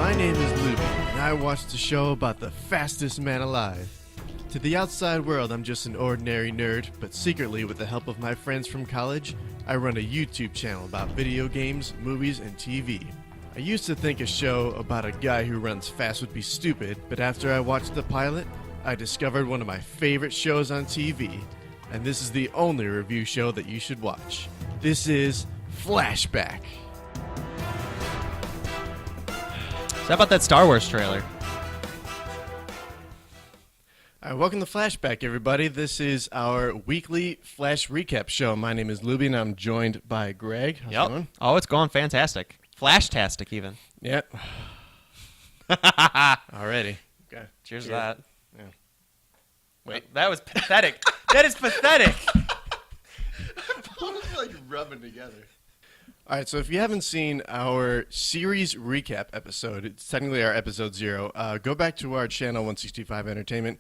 My name is Looby, and I watch the show about the fastest man alive. To the outside world, I'm just an ordinary nerd, but secretly, with the help of my friends from college, I run a YouTube channel about video games, movies, and TV. I used to think a show about a guy who runs fast would be stupid, but after I watched the pilot, I discovered one of my favorite shows on TV, and this is the only review show that you should watch. This is Flashback. So how about that Star Wars trailer? All right, welcome to Flashback, everybody. This is our weekly Flash recap show. My name is Looby, and I'm joined by Greg. How's it going? Oh, it's going fantastic. Flashtastic, even. Yep. Already. Okay. Cheers to that. Yeah. Wait, that was pathetic. That is pathetic. Both like rubbing together. All right, so if you haven't seen our series recap episode, it's technically our episode 0. Go back to our channel, 165 Entertainment.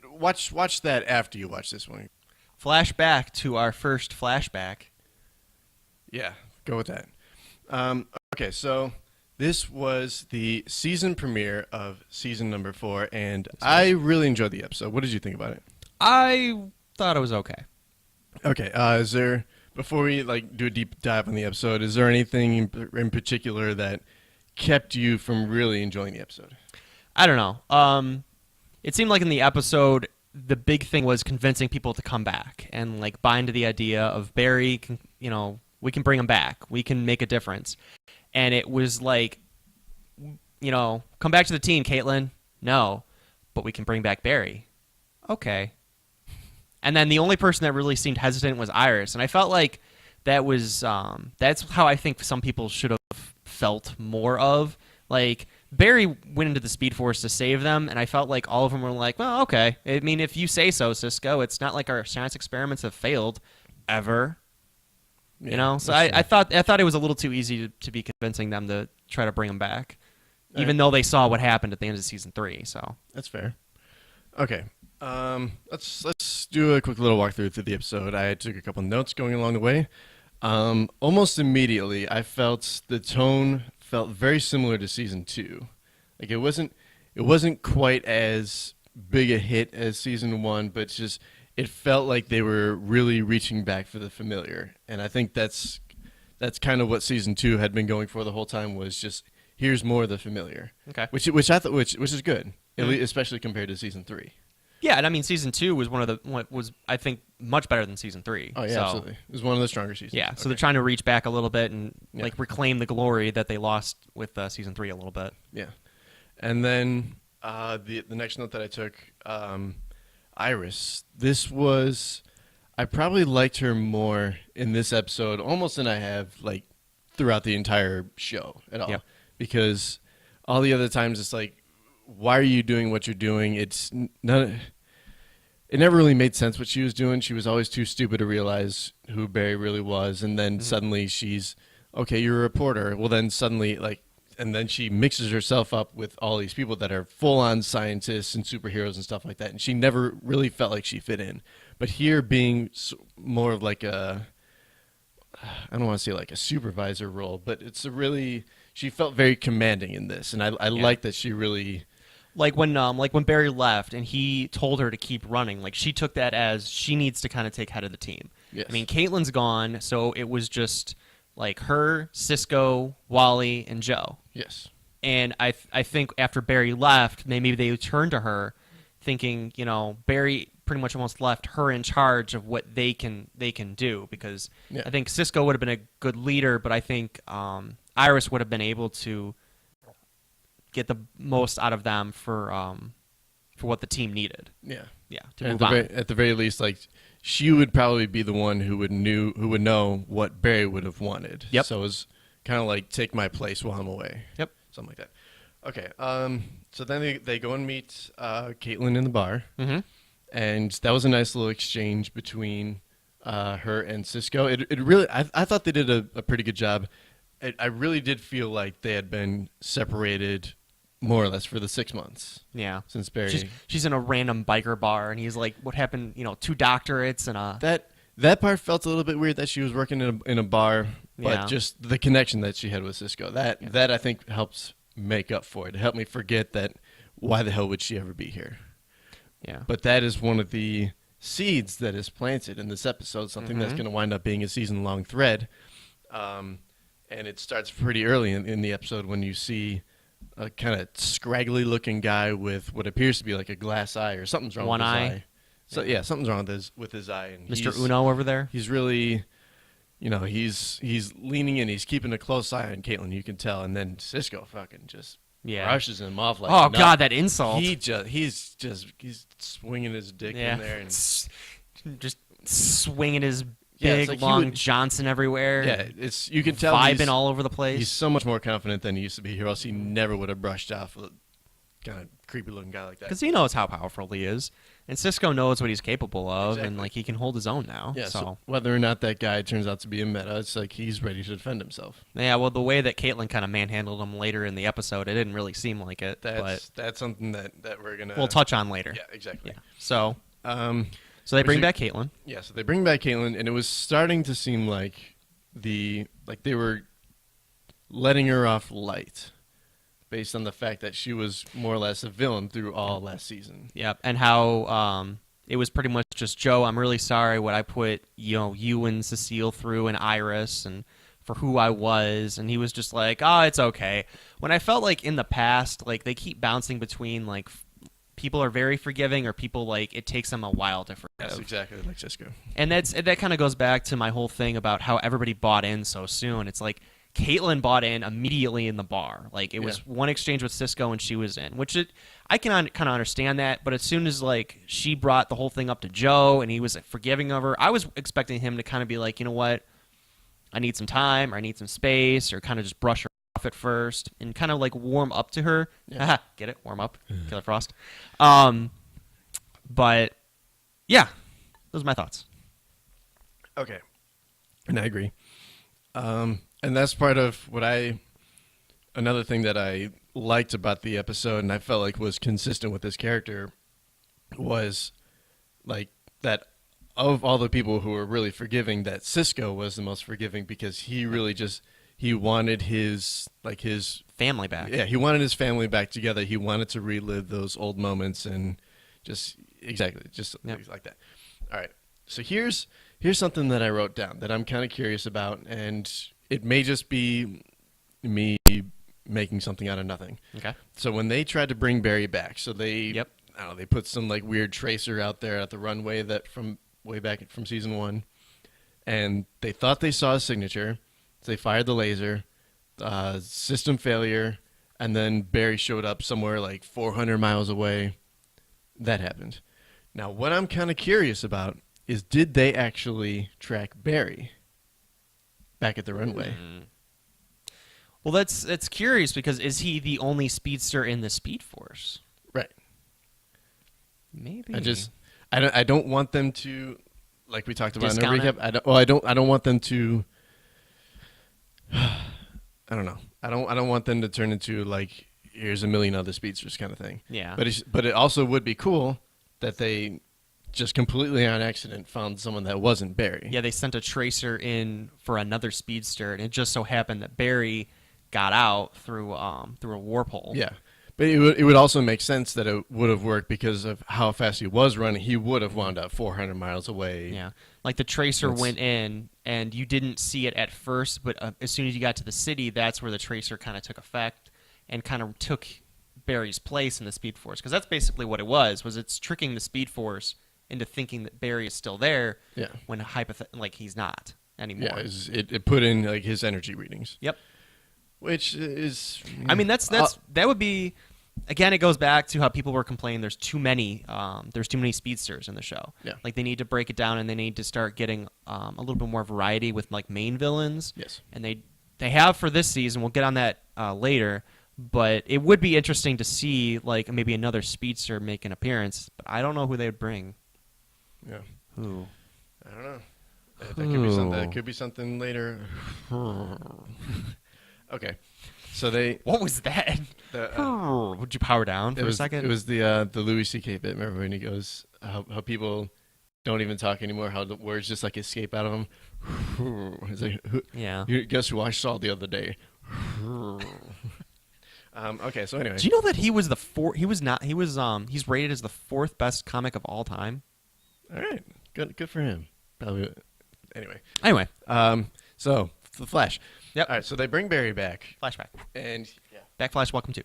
Watch that after you watch this one. Flashback to our first flashback. Yeah, go with that. Okay, so this was the season premiere of season number 4, and I really enjoyed the episode. What did you think about it? I thought it was okay. Okay, is there, before we do a deep dive on the episode, is there anything in particular that kept you from really enjoying the episode? I don't know. It seemed like in the episode, the big thing was convincing people to come back and buy into the idea of Barry. We can bring him back. We can make a difference. And it was come back to the team, Caitlin. No, but we can bring back Barry. Okay. And then the only person that really seemed hesitant was Iris, and I felt like that was that's how I think some people should have felt more of. Barry went into the Speed Force to save them, and I felt like all of them were like, well, okay. I mean, if you say so, Cisco, it's not like our science experiments have failed ever. Yeah, So I thought it was a little too easy to be convincing them to try to bring him back, even though they saw what happened at the end of season 3. So that's fair. Okay. Let's do a quick little walkthrough through the episode. I took a couple notes going along the way. Almost immediately, I felt the tone felt very similar to season 2. It wasn't quite as big a hit as season 1, but it felt like they were really reaching back for the familiar. And I think that's kind of what season 2 had been going for the whole time, was just here's more of the familiar. Okay. Which I thought which is good, especially compared to season 3. yeah, and I mean season 2 was I think much better than season 3. Oh yeah, absolutely. It was one of the stronger seasons. Yeah, so they're trying to reach back a little bit and reclaim the glory that they lost with season 3 a little bit. Yeah, and then the next note that I took, Iris. I probably liked her more in this episode almost than I have throughout the entire show at all. Yep. Because all the other times it's why are you doing what you're doing? It never really made sense what she was doing. She was always too stupid to realize who Barry really was, and then suddenly she's, okay, you're a reporter. Well, then suddenly, and then she mixes herself up with all these people that are full-on scientists and superheroes and stuff like that, and she never really felt like she fit in. But here, being more of I don't want to say a supervisor role, but she felt very commanding in this, and I like that she really... when Barry left and he told her to keep running, she took that as she needs to kind of take head of the team. Yes. I mean, Caitlin's gone, so it was just her, Cisco, Wally, and Joe. Yes. And I think after Barry left, maybe they turned to her, thinking Barry pretty much almost left her in charge of what they can do, because I think Cisco would have been a good leader, but I think Iris would have been able to get the most out of them for what the team needed. Yeah, yeah. To move on. At the very least, she would probably be the one who would know what Barry would have wanted. Yep. So it was kind of take my place while I'm away. Yep. Something like that. Okay. So then they go and meet Caitlin in the bar, and that was a nice little exchange between her and Cisco. It really, I thought they did a pretty good job. I really did feel like they had been separated more or less for the 6 months. Yeah. Since Barry. She's in a random biker bar, and he's like, what happened? 2 doctorates and a... That part felt a little bit weird, that she was working in a bar, but Yeah. just the connection that she had with Cisco. That I think helps make up for it, to help me forget that why the hell would she ever be here? Yeah. But that is one of the seeds that is planted in this episode, something that's going to wind up being a season-long thread. And it starts pretty early in the episode when you see a kind of scraggly-looking guy with what appears to be like a glass eye, or something's wrong One with his eye. eye. So yeah, something's wrong with his eye. And Mr. Uno over there. He's really, he's leaning in. He's keeping a close eye on Caitlin. You can tell. And then Cisco fucking just brushes him off like. Oh God, that insult. He's swinging his dick in there and just swinging his Yeah, it's big like he long would- Johnson everywhere. yeah. You can tell vibing all over the place. He's so much more confident than he used to be, or else he never would have brushed off a kind of creepy looking guy like that. Because he knows how powerful he is, and Cisco knows what he's capable of, Exactly. and like he can hold his own now. Yeah, So so whether or not that guy turns out to be a meta, it's like he's ready to defend himself. yeah, well, the way that Caitlyn kind of manhandled him later in the episode, it didn't really seem like it. But That's something that we're gonna we'll touch on later. Yeah, exactly. Yeah. So Um, they bring you- back Caitlyn. yeah, so they bring back Caitlyn, and it was starting to seem like they were letting her off light, based on the fact that she was more or less a villain through all last season. Yep, and how it was pretty much just Joe. I'm really sorry what I put you and Cecile through, and Iris, and for who I was. And he was just like, it's okay. When I felt like in the past, like they keep bouncing between like people are very forgiving, or people like it takes them a while to forgive. That's exactly like Cisco. And that kind of goes back to my whole thing about how everybody bought in so soon. It's like Caitlyn bought in immediately in the bar. Like it was one exchange with Cisco and she was in, which I can kind of understand that. But as soon as like she brought the whole thing up to Joe and he was forgiving of her, I was expecting him to kind of be like, you know what, I need some time, or I need some space, or kind of just brush her off at first and kind of like warm up to her. Yeah. Get it? Warm up. Killer Frost. But yeah, those are my thoughts. Okay, and I agree. And that's part of what another thing that I liked about the episode, and I felt like was consistent with this character, was like that of all the people who were really forgiving, that Cisco was the most forgiving, because he really he wanted his Family back. yeah, he wanted his family back together. He wanted to relive those old moments and just like that. All right. So here's something that I wrote down that I'm kind of curious about, and it may just be me making something out of nothing. Okay. So when they tried to bring Barry back, so they Yep. I don't know, they put some like weird tracer out there at the runway that from way back from season 1, and they thought they saw a signature. So they fired the laser, system failure, and then Barry showed up somewhere like 400 miles away. That happened. Now, what I'm kind of curious about is, did they actually track Barry back at the runway? Well, that's curious, because is he the only speedster in the Speed Force? Right. Maybe. I don't want them to, like we talked about in the Discount recap. it? I don't want them to. I don't know. I don't want them to turn into like, here's a million other speedsters kind of thing. Yeah. But it also would be cool that they just completely on accident found someone that wasn't Barry. Yeah, they sent a tracer in for another speedster, and it just so happened that Barry got out through a warp hole. Yeah. But it would also make sense that it would have worked because of how fast he was running. He would have wound up 400 miles away. Yeah. Like the tracer That's- went in, and you didn't see it at first, but as soon as you got to the city, that's where the tracer kind of took effect and kind of took Barry's place in the Speed Force. Because that's basically what it was it's tricking the Speed Force into thinking that Barry is still there, Yeah. when like he's not anymore. Yeah, it put in like his energy readings. Yep. Which is, I mean, that would be, again, it goes back to how people were complaining there's too many speedsters in the show. Yeah. Like they need to break it down, and they need to start getting a little bit more variety with like main villains. Yes. And they have for this season. We'll get on that later, but it would be interesting to see like maybe another speedster make an appearance, but I don't know who they would bring. Yeah. Who? I don't know. That could be something. That could be something later. Okay. So What was that? Would you power down for a second? It was the Louis C.K. bit. Remember when he goes, how people don't even talk anymore, how the words just like escape out of them. It's like, Yeah. Guess who I saw the other day? Okay, so anyway. Do you know that he was the fourth? He was not. He was. He's rated as the fourth best comic of all time. All right, good for him. Probably. Anyway. Anyway, So the Flash. Yep. All right, so they bring Barry back, flashback. and Backflash. Welcome to.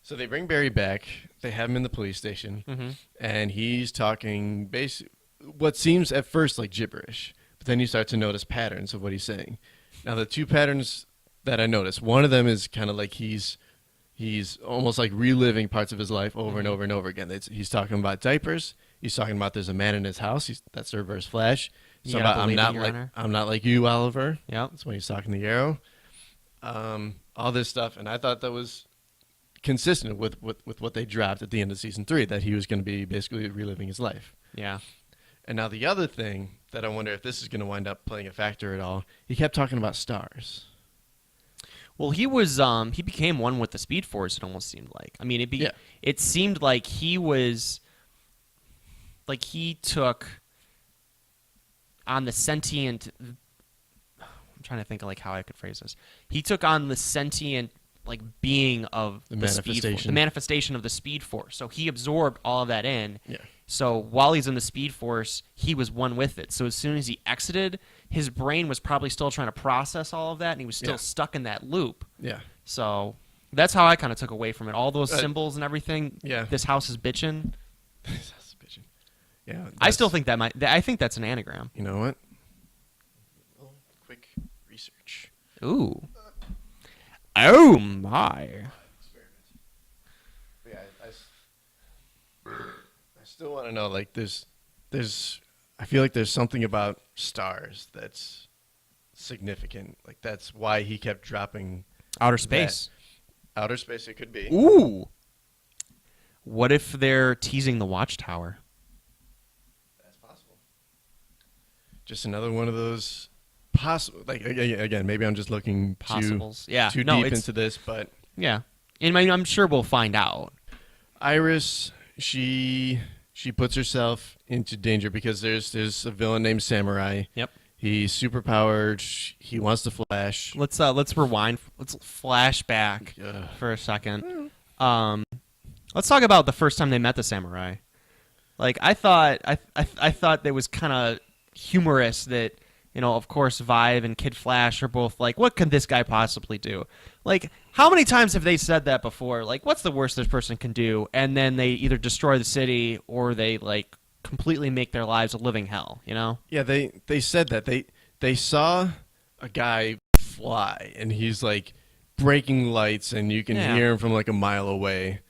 so they bring Barry back. They have him in the police station, Mm-hmm. and he's talking what seems at first like gibberish, but then you start to notice patterns of what he's saying. Now, the two patterns that I noticed, one of them is kind of like he's almost like reliving parts of his life over and over and over again. He's talking about diapers. He's talking about there's a man in his house. That's the Reverse Flash. You So gotta about, believe it, Your Honor. I'm not like you, Oliver. Yep. That's when he's talking to Arrow. All this stuff, and I thought that was consistent with what they dropped at the end of season 3, that he was going to be basically reliving his life. Yeah. And now the other thing that I wonder if this is going to wind up playing a factor at all, he kept talking about stars. Well, he was. He became one with the Speed Force. It almost seemed like. I mean, Yeah. It seemed like he was. Like he took. On the sentient. I'm trying to think of like how I could phrase this. He took on the sentient like being of The Speed Force, the manifestation. manifestation of the Speed Force. So he absorbed all of that in. Yeah. So while he's in the Speed Force, he was one with it. So as soon as he exited, his brain was probably still trying to process all of that, and he was still Yeah. stuck in that loop. Yeah. So that's how I kind of took away from it. All those Uh, symbols and everything. yeah. This house is bitchin'. That's bitching. Yeah. I still think that I think that's an anagram. You know what? Well, quick research. Ooh. Oh my. Experiment. But yeah, I still want to know. Like, I feel like there's something about stars that's significant. Like, that's why he kept dropping Outer space. outer space. It could be. Ooh. What if they're teasing the Watchtower? That's possible. Just another one of those possible. Like again, maybe I'm just looking Possibles. too Yeah. too No, deep it's- into this, but Yeah. And I mean, I'm sure we'll find out. Iris, she puts herself into danger because there's a villain named Samurai. Yep. He's superpowered. He wants to flash. Let's rewind. Let's flash back Ugh. for a second. Let's talk about the first time they met the samurai. Like I thought that was kind of humorous that, you know, of course Vibe and Kid Flash are both like, what could this guy possibly do? Like, how many times have they said that before? Like, what's the worst this person can do? And then they either destroy the city or they like completely make their lives a living hell, you know? Yeah, they said that they saw a guy fly and he's like breaking lights and you can Yeah. hear him from like a mile away.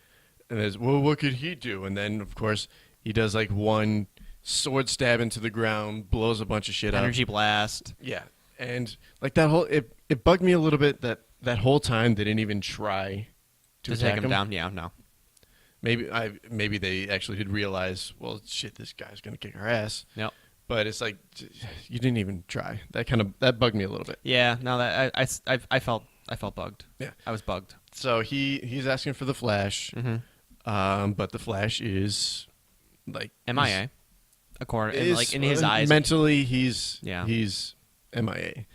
And there's, well, what could he do? And then of course he does like one sword stab into the ground, blows a bunch of shit up. Energy blast. Yeah, and like that whole it bugged me a little bit that whole time they didn't even try to To attack take him down. Yeah, no. Maybe they actually did realize, well, shit, this guy's gonna kick our ass. Yep. But it's like you didn't even try. That bugged me a little bit. Yeah, no, that I felt bugged. Yeah. I was bugged. So he's asking for the Flash, but the Flash is like MIA. According is- like in his eyes. mentally he's Yeah. he's MIA.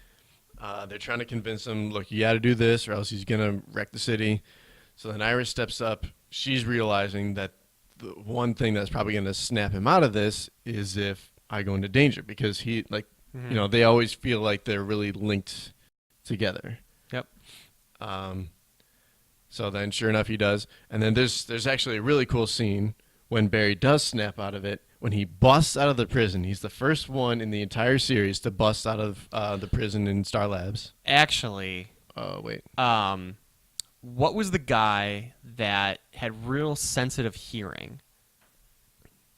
They're trying to convince him, look, you got to do this or else he's gonna wreck the city. So then Iris steps up. She's realizing that the one thing that's probably gonna snap him out of this is if I go into danger, because he like you know, they always feel like they're really linked together. Yep. So then sure enough he does. And then there's actually a really cool scene when Barry does snap out of it. When he busts out of the prison, he's the first one in the entire series to bust out of the prison in Star Labs. Actually, Oh, wait. what was the guy that had real sensitive hearing?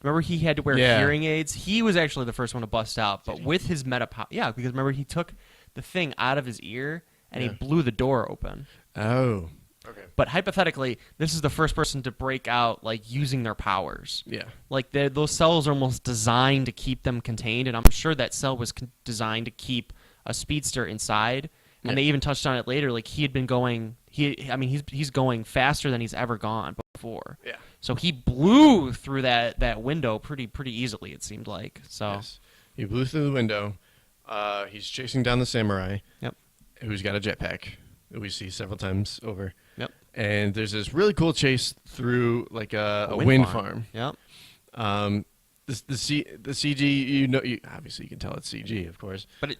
Remember he had to wear Yeah. hearing aids? He was actually the first one to bust out, but with his yeah, because remember he took the thing out of his ear and he Yeah. blew the door open. Oh. Okay. But hypothetically, this is the first person to break out, like, using their powers. Yeah. Like, those cells are almost designed to keep them contained, and I'm sure that cell was designed to keep a speedster inside. And Yeah. they even touched on it later. Like, he had been going... he's going faster than he's ever gone before. Yeah. So he blew through that window pretty easily, it seemed like. So Yes. He blew through the window. He's chasing down the samurai. Yep. Who's got a jetpack. that we see several times over. Yep. And there's this really cool chase through like a wind farm. Yep. The CG, obviously you can tell it's CG, of course. But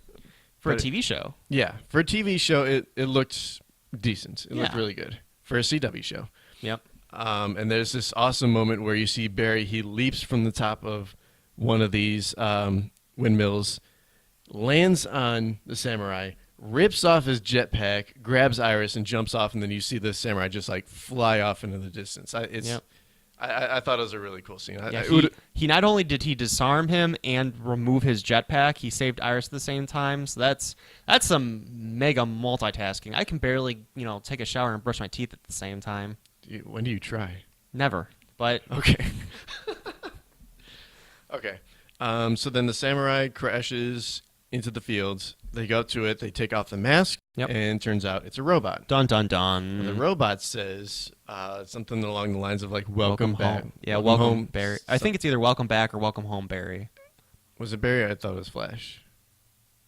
for a TV show. Yeah, for a TV show, it looked decent. It looked Yeah. really good for a CW show. Yep. And there's this awesome moment where you see Barry. He leaps from the top of one of these windmills, lands on the samurai, rips off his jetpack, grabs Iris, and jumps off. And then you see the samurai just like fly off into the distance. I thought it was a really cool scene. He not only did he disarm him and remove his jetpack, he saved Iris at the same time. So that's some mega multitasking. I can barely take a shower and brush my teeth at the same time. When do you try? Never. But okay. Okay. So then the samurai crashes into the fields. They go up to it. They take off the mask, and turns out it's a robot. Dun dun dun. And the robot says something along the lines of like "Welcome back." Home. Yeah, welcome home, Barry. I think it's either "Welcome back" or "Welcome home, Barry." Was it Barry? I thought it was Flash.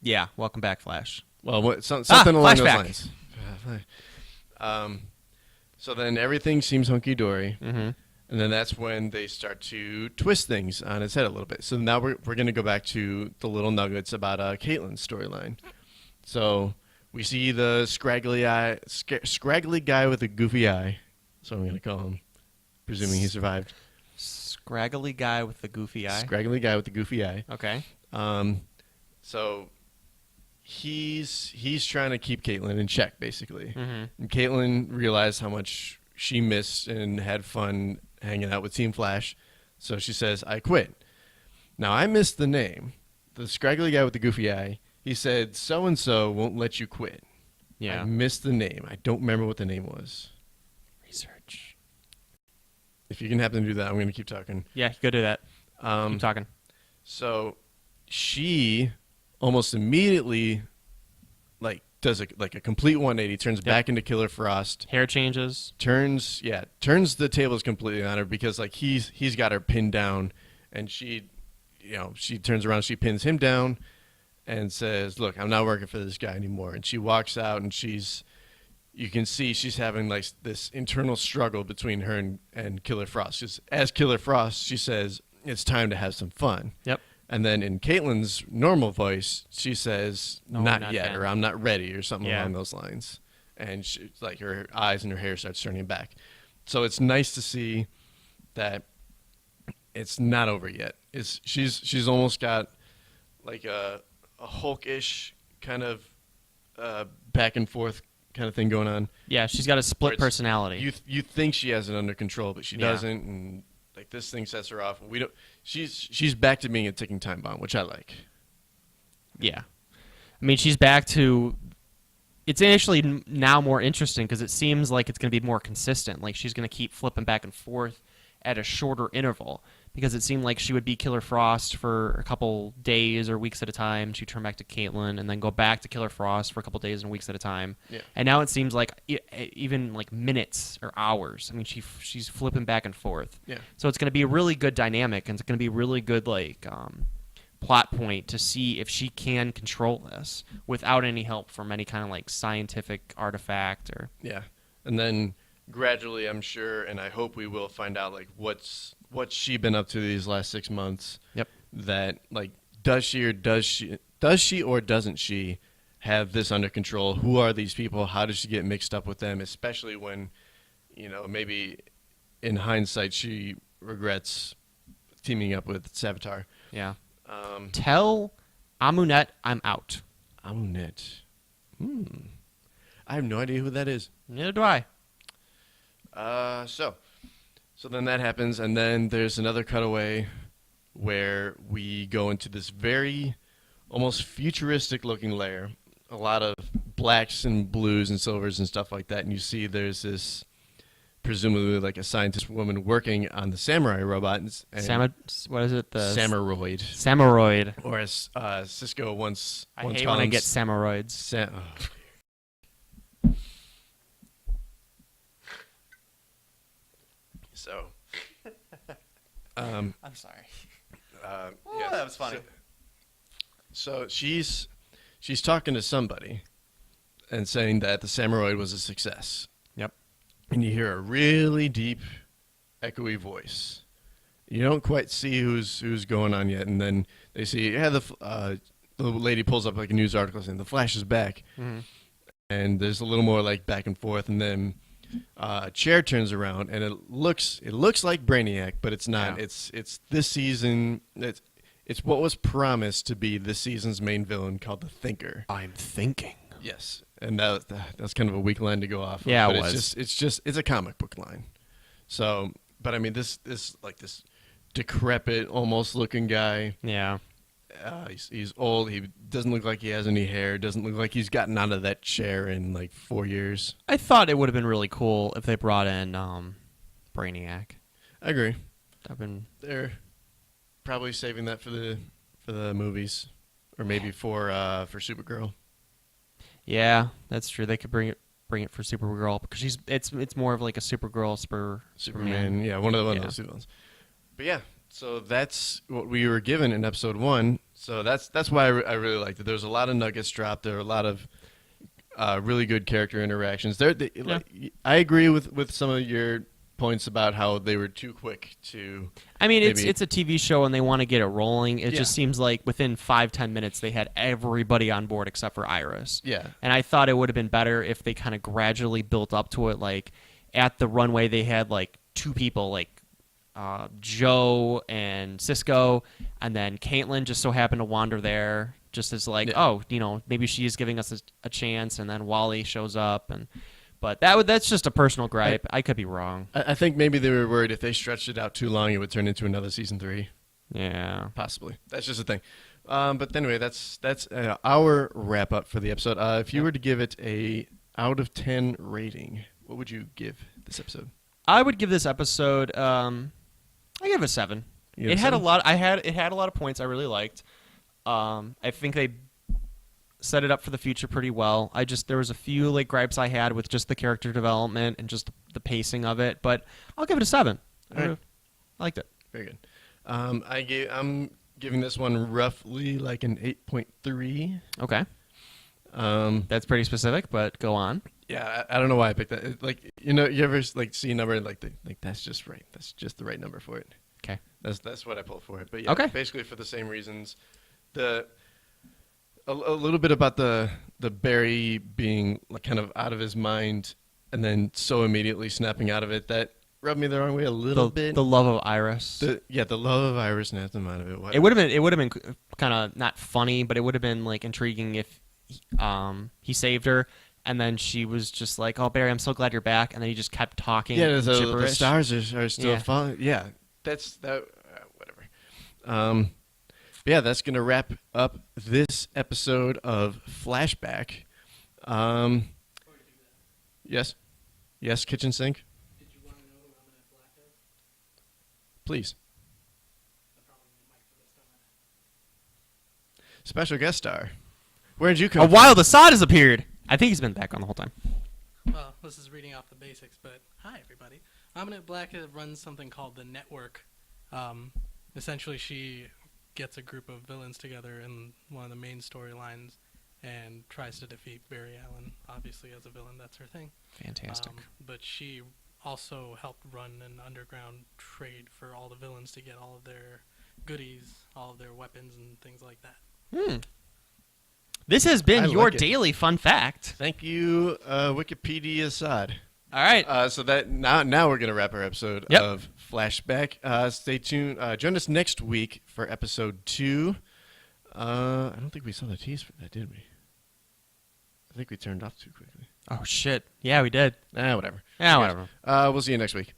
Yeah, "Welcome back, Flash." Well, something along those Flashback. lines. So then everything seems hunky dory. Mm-hmm. And then that's when they start to twist things on its head a little bit. So now we're going to go back to the little nuggets about Caitlyn's storyline. So we see the scraggly guy with a goofy eye. That's what I'm going to call him, presuming he survived. Scraggly guy with the goofy eye. Scraggly guy with the goofy eye. Okay. So he's trying to keep Caitlyn in check, basically. Mm-hmm. And Caitlyn realized how much she missed and had fun hanging out with Team Flash, so she says, "I quit." Now, I missed the name. The scraggly guy with the goofy eye, he said, "So-and-so won't let you quit." Yeah. I missed the name. I don't remember what the name was. Research. If you can happen to do that, I'm going to keep talking. Yeah, go do that. Keep talking. So she almost immediately does a complete 180, turns back into Killer Frost. Hair changes. Turns the tables completely on her because like he's got her pinned down, and she turns around, she pins him down, and says, "Look, I'm not working for this guy anymore." And she walks out, and you can see she's having like this internal struggle between her and Killer Frost. Just as Killer Frost, she says, "It's time to have some fun." Yep. And then in Caitlyn's normal voice, she says, No, not yet, yet. or "I'm not ready," or something Yeah. along those lines. And like her eyes and her hair starts turning back. So it's nice to see that it's not over yet. She's almost got like a Hulk-ish kind of back and forth kind of thing going on. Yeah, she's got a split personality. You think she has it under control, but she Yeah. doesn't, and like this thing sets her off. We don't. She's back to being a ticking time bomb, which I like. Yeah. I mean, she's back to... It's actually now more interesting because it seems like it's going to be more consistent. Like, she's going to keep flipping back and forth at a shorter interval because it seemed like she would be Killer Frost for a couple days or weeks at a time. She'd turn back to Caitlyn and then go back to Killer Frost for a couple days and weeks at a time. Yeah. And now it seems like even like minutes or hours. I mean, she's flipping back and forth. Yeah. So it's going to be a really good dynamic, and it's going to be a really good plot point to see if she can control this without any help from any kind of like scientific artifact or... Yeah. And then gradually, I'm sure, and I hope we will find out like what's she been up to these last 6 months. Yep. That like does she or doesn't she have this under control? Who are these people? How does she get mixed up with them? Especially when, maybe in hindsight she regrets teaming up with Savitar. Yeah. Tell Amunet I'm out. Amunet. I have no idea who that is. Neither do I. So then that happens, and then there's another cutaway where we go into this very almost futuristic-looking layer. A lot of blacks and blues and silvers and stuff like that, and you see there's this presumably like a scientist woman working on the samurai robot. What is it? The Samuroid. Samuroid. Or as Cisco once I hate called when I him, get samuroids. So, I'm sorry. yes. That was funny. So she's talking to somebody, and saying that the Samuroid was a success. Yep. And you hear a really deep, echoey voice. You don't quite see who's going on yet, and then they see, the lady pulls up like a news article saying the Flash is back, and there's a little more like back and forth, and then a chair turns around, and it looks like Brainiac, but it's not. Yeah. It's this season. It's what was promised to be this season's main villain called the Thinker. I'm thinking. Yes, and that's kind of a weak line to go off of. Yeah, but it was. It's a comic book line. So, but I mean, this like this decrepit, almost looking guy. Yeah. He's old. He doesn't look like he has any hair. Doesn't look like he's gotten out of that chair in like 4 years. I thought it would have been really cool if they brought in Brainiac. I agree. They're Probably saving that for the movies, or maybe for Supergirl. Yeah, that's true. They could bring it for Supergirl because it's more of like a Supergirl Superman. Yeah, one of those two villains. But yeah, so that's what we were given in episode 1. So that's why I really liked it. There's a lot of nuggets dropped. There are a lot of really good character interactions. I agree with some of your points about how they were too quick to. I mean, it's a TV show and they want to get it rolling. It just seems like within 5-10 minutes they had everybody on board except for Iris. Yeah. And I thought it would have been better if they kind of gradually built up to it. Like at the runway, they had like 2 people, like Joe and Cisco, and then Caitlin just so happened to wander there, just as like, maybe she's giving us a chance, and then Wally shows up and. But that's just a personal gripe. I could be wrong. I think maybe they were worried if they stretched it out too long, it would turn into another season 3. Yeah, possibly. That's just a thing. But anyway, that's our wrap up for the episode. If you were to give it a out of 10 rating, what would you give this episode? I would give this episode. I give it a 7. It had a lot. It had a lot of points I really liked. I think they set it up for the future pretty well. There was a few like gripes I had with just the character development and just the pacing of it, but I'll give it a 7. Right. I liked it. Very good. I'm giving this one roughly like an 8.3. Okay. That's pretty specific, but go on. Yeah, I don't know why I picked that. Like, you ever like see a number and like that's just right. That's just the right number for it. Okay. That's what I pulled for it. But yeah, okay. Basically for the same reasons. A little bit about the Barry being like kind of out of his mind and then so immediately snapping out of it, that rubbed me the wrong way a little bit. The love of Iris. The love of Iris snapped him out of it. It would have been kind of not funny, but it would have been like intriguing if he saved her and then she was just like, "Oh, Barry, I'm so glad you're back," and then he just kept talking. Yeah, the stars are still falling. Yeah, that's that. Whatever. But yeah, that's gonna wrap up this episode of Flashback. Yes, kitchen sink. Did you want to know who Eminent Black is? Please. The problem with Mike for this time. Special guest star. Where did you come A Wild Assad has appeared. I think he's been back on the whole time. Well, this is reading off the basics, but hi, everybody. Eminent Black runs something called the Network. Essentially, she gets a group of villains together in one of the main storylines and tries to defeat Barry Allen. Obviously, as a villain, that's her thing. Fantastic. But she also helped run an underground trade for all the villains to get all of their goodies, all of their weapons, and things like that. This has been I your like it. daily fun fact. Thank you, Wikipedia Assad. All right. So that now we're gonna wrap our episode of Flashback. Stay tuned. Join us next week for episode 2. I don't think we saw the tease for that, did we? I think we turned off too quickly. Oh shit. Yeah, we did. Whatever. Yeah, whatever. We'll see you next week.